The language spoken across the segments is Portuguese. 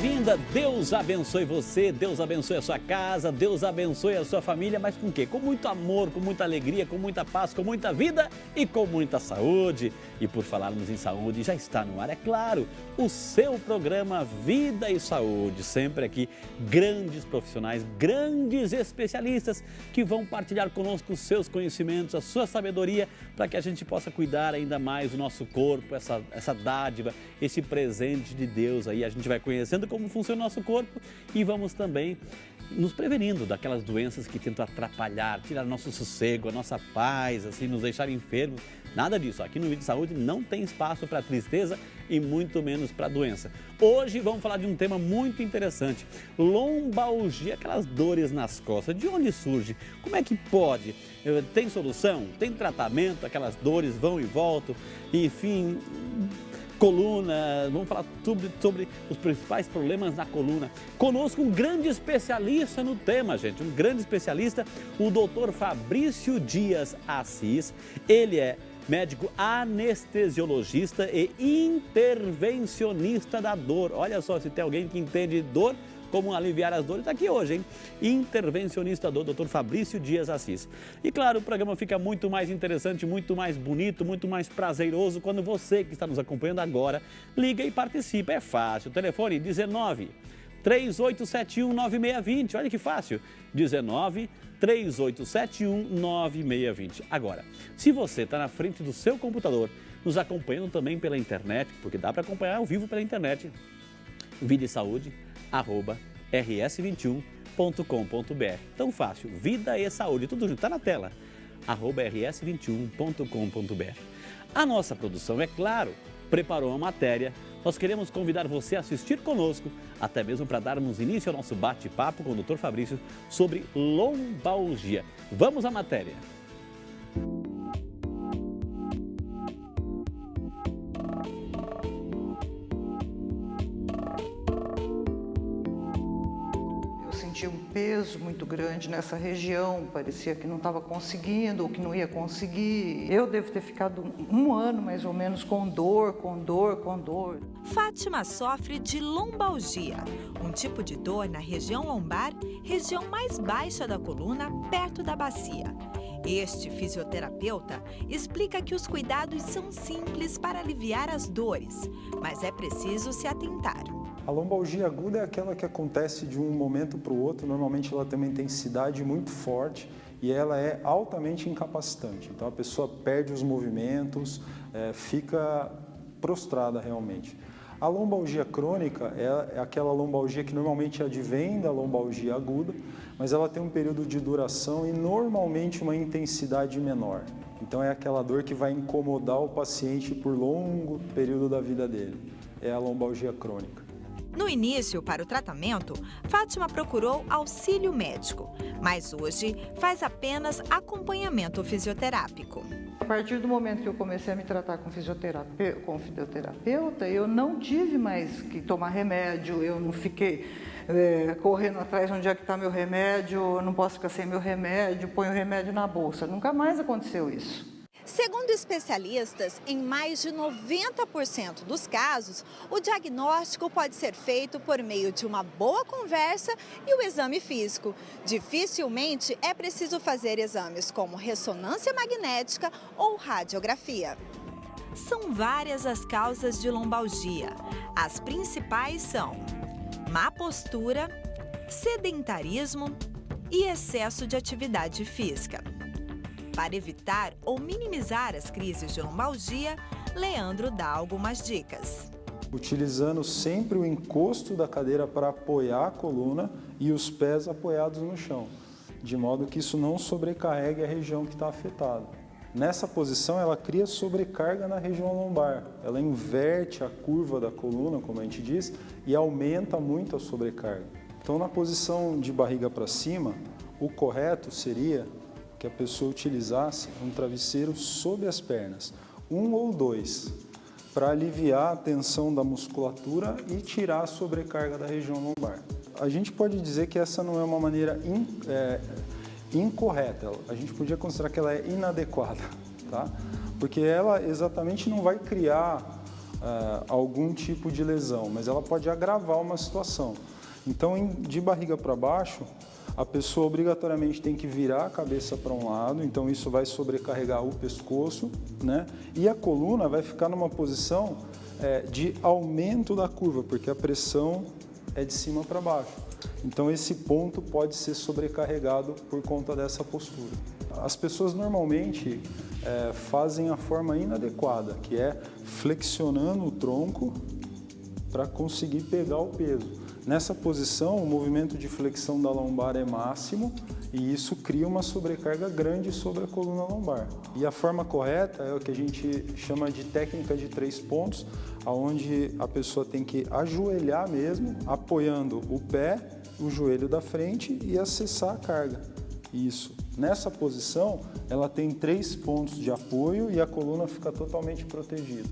bem-vinda. Deus abençoe você, Deus abençoe a sua casa, Deus abençoe a sua família, mas com o quê? Com muito amor, com muita alegria, com muita paz, com muita vida e com muita saúde. E por falarmos em saúde, já está no ar, é claro, o seu programa Vida e Saúde. Sempre aqui, grandes profissionais, grandes especialistas que vão partilhar conosco os seus conhecimentos, a sua sabedoria, para que a gente possa cuidar ainda mais do nosso corpo, essa dádiva, esse presente de Deus aí. A gente vai conhecendo como funciona o nosso corpo e vamos também nos prevenindo daquelas doenças que tentam atrapalhar, tirar nosso sossego, a nossa paz, assim, nos deixar enfermos. Nada disso. Aqui no Vida e Saúde não tem espaço para tristeza e muito menos para doença. Hoje vamos falar de um tema muito interessante. Lombalgia, aquelas dores nas costas. De onde surge? Como é que pode? Tem solução? Tem tratamento? Aquelas dores vão e voltam? Enfim, coluna, vamos falar sobre os principais problemas na coluna. Conosco um grande especialista no tema, gente, um grande especialista, o Dr. Fabrício Dias Assis. Ele é médico anestesiologista e intervencionista da dor. Olha só, se tem alguém que entende dor, como aliviar as dores, está aqui hoje, hein? Intervencionista do Dr. Fabrício Dias Assis. E claro, o programa fica muito mais interessante, muito mais bonito, muito mais prazeroso quando você que está nos acompanhando agora liga e participa. É fácil, o telefone 19 3871 9620, olha que fácil, 19 3871 9620. Agora, se você está na frente do seu computador, nos acompanhando também pela internet, porque dá para acompanhar ao vivo pela internet, Vida e Saúde, rs21.com.br. Tão fácil, Vida e Saúde, tudo junto, está na tela, rs21.com.br. A nossa produção, é claro, preparou uma matéria. Nós queremos convidar você a assistir conosco, até mesmo para darmos início ao nosso bate-papo com o Dr. Fabrício sobre lombalgia. Vamos à matéria. Um peso muito grande nessa região, parecia que não estava conseguindo ou que não ia conseguir. Eu devo ter ficado um ano mais ou menos com dor. Fátima sofre de lombalgia, um tipo de dor na região lombar, região mais baixa da coluna, perto da bacia. Este fisioterapeuta explica que os cuidados são simples para aliviar as dores, mas é preciso se atentar. A lombalgia aguda é aquela que acontece de um momento para o outro, normalmente ela tem uma intensidade muito forte e ela é altamente incapacitante. Então a pessoa perde os movimentos, fica prostrada realmente. A lombalgia crônica é aquela lombalgia que normalmente advém da lombalgia aguda, mas ela tem um período de duração e normalmente uma intensidade menor. Então é aquela dor que vai incomodar o paciente por longo período da vida dele. É a lombalgia crônica. No início, para o tratamento, Fátima procurou auxílio médico, mas hoje faz apenas acompanhamento fisioterápico. A partir do momento que eu comecei a me tratar com fisioterapeuta, eu não tive mais que tomar remédio, eu não fiquei correndo atrás onde é que está meu remédio, eu não posso ficar sem meu remédio, ponho o remédio na bolsa. Nunca mais aconteceu isso. Segundo especialistas, em mais de 90% dos casos, o diagnóstico pode ser feito por meio de uma boa conversa e o exame físico. Dificilmente é preciso fazer exames como ressonância magnética ou radiografia. São várias as causas de lombalgia. As principais são má postura, sedentarismo e excesso de atividade física. Para evitar ou minimizar as crises de lombalgia, Leandro dá algumas dicas. Utilizando sempre o encosto da cadeira para apoiar a coluna e os pés apoiados no chão, de modo que isso não sobrecarregue a região que está afetada. Nessa posição, ela cria sobrecarga na região lombar. Ela inverte a curva da coluna, como a gente diz, e aumenta muito a sobrecarga. Então, na posição de barriga para cima, o correto seria que a pessoa utilizasse um travesseiro sob as pernas, um ou dois, para aliviar a tensão da musculatura e tirar a sobrecarga da região lombar. A gente pode dizer que essa não é uma maneira incorreta, a gente podia considerar que ela é inadequada, tá? Porque ela exatamente não vai criar algum tipo de lesão, mas ela pode agravar uma situação. Então, de barriga para baixo, a pessoa obrigatoriamente tem que virar a cabeça para um lado, então isso vai sobrecarregar o pescoço, né? E a coluna vai ficar numa posição de aumento da curva, porque a pressão é de cima para baixo. Então esse ponto pode ser sobrecarregado por conta dessa postura. As pessoas normalmente fazem a forma inadequada, que é flexionando o tronco para conseguir pegar o peso. Nessa posição, o movimento de flexão da lombar é máximo e isso cria uma sobrecarga grande sobre a coluna lombar. E a forma correta é o que a gente chama de técnica de 3 pontos, onde a pessoa tem que ajoelhar mesmo, apoiando o pé, o joelho da frente e acessar a carga. Isso. Nessa posição, ela tem 3 pontos de apoio e a coluna fica totalmente protegida.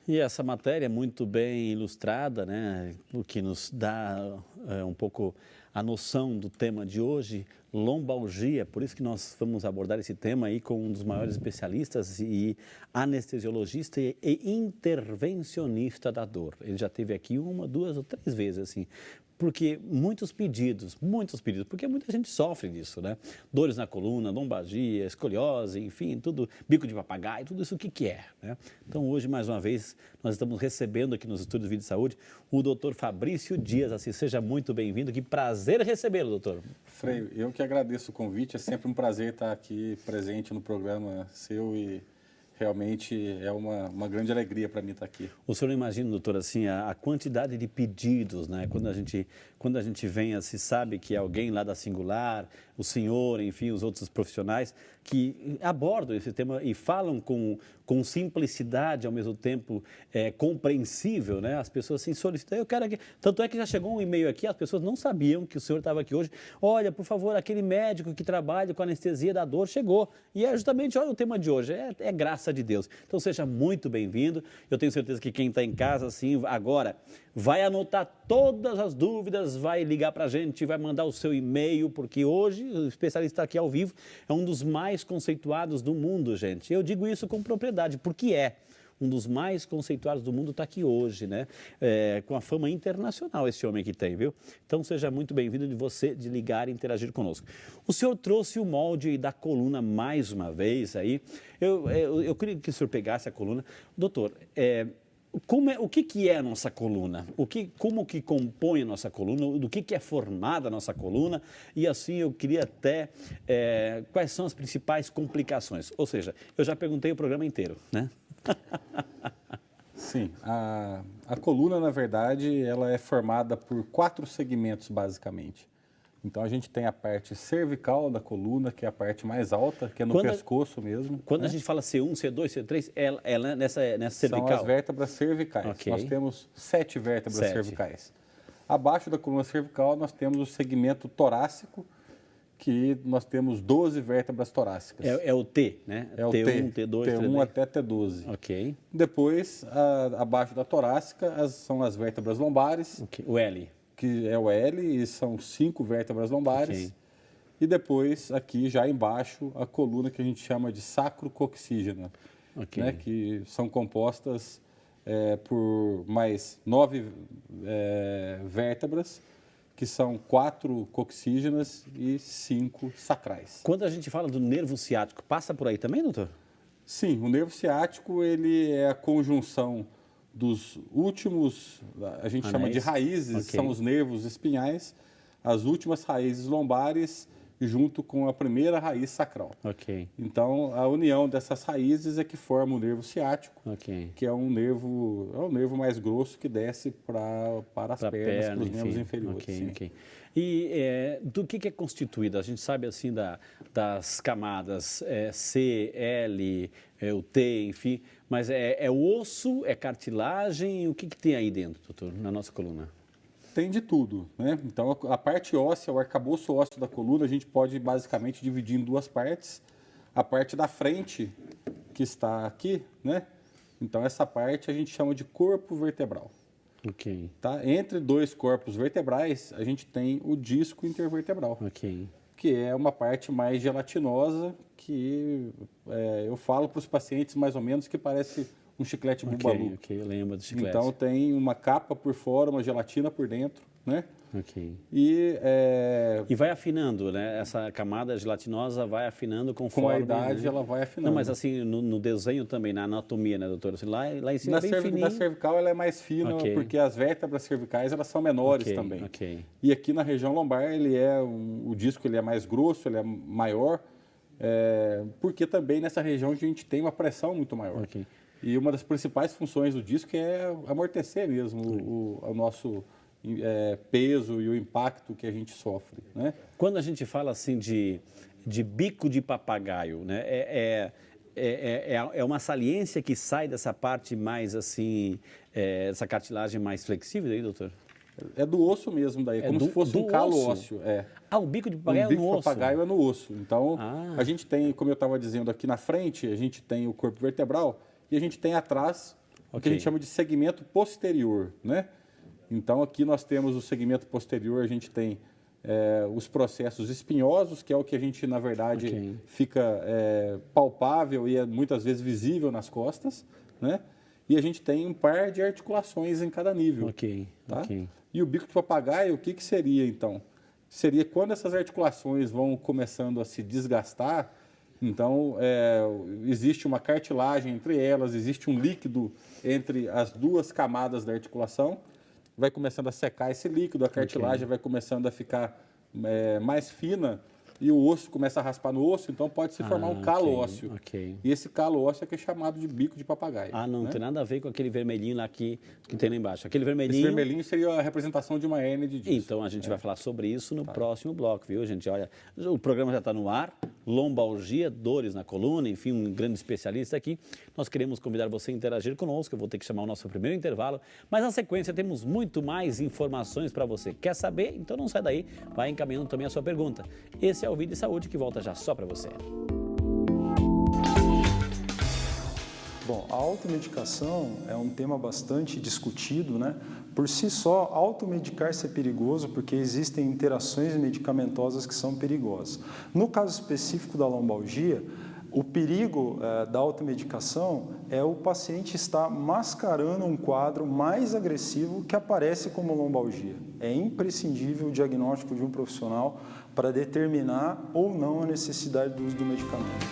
E essa matéria é muito bem ilustrada, né? O que nos dá um pouco a noção do tema de hoje, lombalgia. Por isso que nós vamos abordar esse tema aí com um dos maiores especialistas e anestesiologista e intervencionista da dor. Ele já esteve aqui 1, 2 ou 3 vezes, assim. Porque muitos pedidos, porque muita gente sofre disso, né? Dores na coluna, lombalgia, escoliose, enfim, tudo, bico de papagaio, tudo isso o que é, né? Então hoje, mais uma vez, nós estamos recebendo aqui nos Estúdios Vida e Saúde o doutor Fabrício Dias Assis. Seja muito bem-vindo, que prazer recebê-lo, doutor. Frei, eu que agradeço o convite, é sempre um prazer estar aqui presente no programa seu e realmente é uma grande alegria para mim estar aqui. O senhor imagina, doutor, assim, a quantidade de pedidos, né? Quando a gente vem, assim, sabe que é alguém lá da Singular, o senhor, enfim, os outros profissionais que abordam esse tema e falam com simplicidade, ao mesmo tempo compreensível, né? As pessoas assim solicitam, eu quero aqui. Tanto é que já chegou um e-mail aqui, as pessoas não sabiam que o senhor estava aqui hoje. Olha, por favor, aquele médico que trabalha com anestesia da dor chegou. E é justamente, olha, o tema de hoje, é graça de Deus. Então seja muito bem-vindo. Eu tenho certeza que quem está em casa, assim, agora vai anotar todas as dúvidas, vai ligar para a gente, vai mandar o seu e-mail, porque hoje o especialista aqui ao vivo é um dos mais conceituados do mundo, gente. Eu digo isso com propriedade, porque um dos mais conceituados do mundo está aqui hoje, né? Com a fama internacional esse homem que tem, viu? Então seja muito bem-vindo de ligar e interagir conosco. O senhor trouxe o molde da coluna mais uma vez aí. Eu queria que o senhor pegasse a coluna. Doutor, o que é a nossa coluna? Como que compõe a nossa coluna? Do que é formada a nossa coluna? E assim eu queria até quais são as principais complicações? Ou seja, eu já perguntei o programa inteiro, né? Sim, a coluna, na verdade, ela é formada por 4 segmentos, basicamente. Então, a gente tem a parte cervical da coluna, que é a parte mais alta, que é no pescoço mesmo. Quando a gente fala C1, C2, C3, ela nessa cervical? São as vértebras cervicais. Okay. Nós temos 7 vértebras cervicais. Abaixo da coluna cervical, nós temos o segmento torácico, que nós temos 12 vértebras torácicas. É o T, né? É o T1, T2, T1 até T12. Ok. Depois, abaixo da torácica, são as vértebras lombares. Okay. O L. Que é o L, e são 5 vértebras lombares. Okay. E depois, aqui já embaixo, a coluna que a gente chama de sacrococcígena, okay, né, que são compostas por mais 9 vértebras, que são 4 coccígenas e 5 sacrais. Quando a gente fala do nervo ciático, passa por aí também, doutor? Sim, o nervo ciático ele é a conjunção dos últimos, a gente chama de raízes, okay, são os nervos espinhais, as últimas raízes lombares junto com a primeira raiz sacral. Okay. Então, a união dessas raízes é que forma o nervo ciático, okay, que é o nervo mais grosso que desce para as pernas, para os membros inferiores. Okay, okay. E do que é constituído? A gente sabe assim das camadas C, L, o T, enfim, mas é osso, é cartilagem, o que tem aí dentro, doutor, na nossa coluna? Tem de tudo, né? Então, a parte óssea, o arcabouço ósseo da coluna, a gente pode basicamente dividir em 2 partes. A parte da frente, que está aqui, né? Então, essa parte a gente chama de corpo vertebral. Ok. Tá? Entre dois corpos vertebrais, a gente tem o disco intervertebral. Ok. Que é uma parte mais gelatinosa, que eu falo para os pacientes mais ou menos que parece um chiclete bubalu. Ok, eu lembro do chiclete. Então tem uma capa por fora, uma gelatina por dentro, né? Ok. E vai afinando, né? Essa camada gelatinosa vai afinando conforme... com a idade, né? ela vai afinando. Não, mas assim, no desenho também, na anatomia, né, doutor? Assim, lá em cima é bem fininho. Na cervical ela é mais fina, porque as vértebras cervicais elas são menores também. Ok. E aqui na região lombar, o disco ele é mais grosso, ele é maior, porque também nessa região a gente tem uma pressão muito maior. Ok. E uma das principais funções do disco é amortecer mesmo o nosso... peso e o impacto que a gente sofre, né? Quando a gente fala assim de bico de papagaio, né? É uma saliência que sai dessa parte mais assim, essa cartilagem mais flexível aí, doutor? É do osso mesmo daí, como se fosse um calo ósseo. O bico de papagaio é no osso? O bico de papagaio é no osso. Então, a gente tem, como eu estava dizendo aqui na frente, a gente tem o corpo vertebral e a gente tem atrás o que a gente chama de segmento posterior, né? Então, aqui nós temos o segmento posterior, a gente tem os processos espinhosos, que é o que a gente, na verdade, fica palpável e é muitas vezes visível nas costas, né? E a gente tem um par de articulações em cada nível. Tá? E o bico de papagaio, o que seria, então? Seria quando essas articulações vão começando a se desgastar, então existe uma cartilagem entre elas, existe um líquido entre as duas camadas da articulação, vai começando a secar esse líquido, a cartilagem vai começando a ficar mais fina e o osso começa a raspar no osso, então pode se formar um calo ósseo. E esse calo ósseo é que é chamado de bico de papagaio. Não tem nada a ver com aquele vermelhinho lá que tem lá embaixo. Aquele vermelhinho... Esse vermelhinho seria a representação de uma hérnia de disco. Então a gente vai falar sobre isso no próximo bloco, viu, gente? Olha, o programa já está no ar, lombalgia, dores na coluna, enfim, um grande especialista aqui. Nós queremos convidar você a interagir conosco, eu vou ter que chamar o nosso primeiro intervalo, mas na sequência temos muito mais informações para você. Quer saber? Então não sai daí, vai encaminhando também a sua pergunta. Esse é o Vida e Saúde que volta já só para você. Bom, a automedicação é um tema bastante discutido, né? Por si só, automedicar-se é perigoso porque existem interações medicamentosas que são perigosas. No caso específico da lombalgia, o perigo da automedicação é o paciente estar mascarando um quadro mais agressivo que aparece como lombalgia. É imprescindível o diagnóstico de um profissional para determinar ou não a necessidade do uso do medicamento.